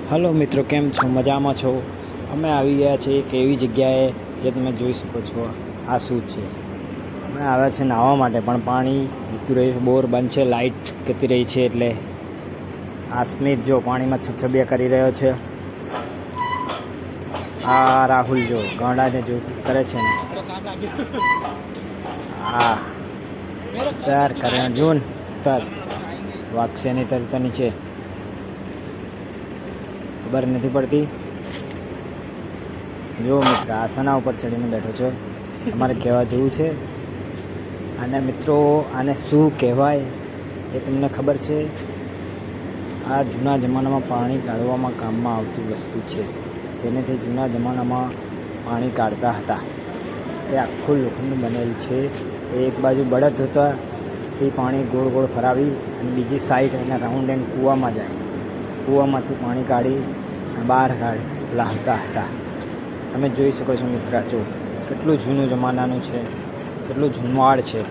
Hello મિત્રો, કેમ છો? મજામાં છો? અમે આવી ગયા છીએ એક એવી જગ્યાએ જે તમે જોઈ શકો છો. આ શું છે? અમે આવ્યા છે નાહવા માટે, પણ પાણી જતું રહ્યું છે. બોર બંધ છે, લાઇટ જતી રહી છે. એટલે આ સ્મિત જો પાણીમાં છબછબિયા કરી રહ્યો છે. આ રાહુલ જો ગાંડાને જો કરે છે ને, હા તર કરે જૂન તર વાગશે નહીં તરતા નીચે, ખબર નથી પડતી. જો મિત્ર આસના ઉપર ચડીને બેઠો છે. તમારે કહેવા જેવું છે. અને મિત્રો આને શું કહેવાય એ તમને ખબર છે? આ જૂના જમાનામાં પાણી કાઢવામાં કામમાં આવતી વસ્તુ છે. તેનાથી જૂના જમાનામાં પાણી કાઢતા હતા. એ આખું લોખંડનું બનેલું છે. એક બાજુ બળદ હતા, તે પાણી ગોળ ગોળ ફરાવી અને બીજી સાઈડ એના રાઉન્ડ એન્ડ કૂવામાં જાય. કૂવામાંથી પાણી કાઢી અને બહાર લાવતા હતા. તમે જોઈ શકો છો મિત્ર, જો કેટલું જૂનું જમાનાનું છે, કેટલું જૂનવાડ છે.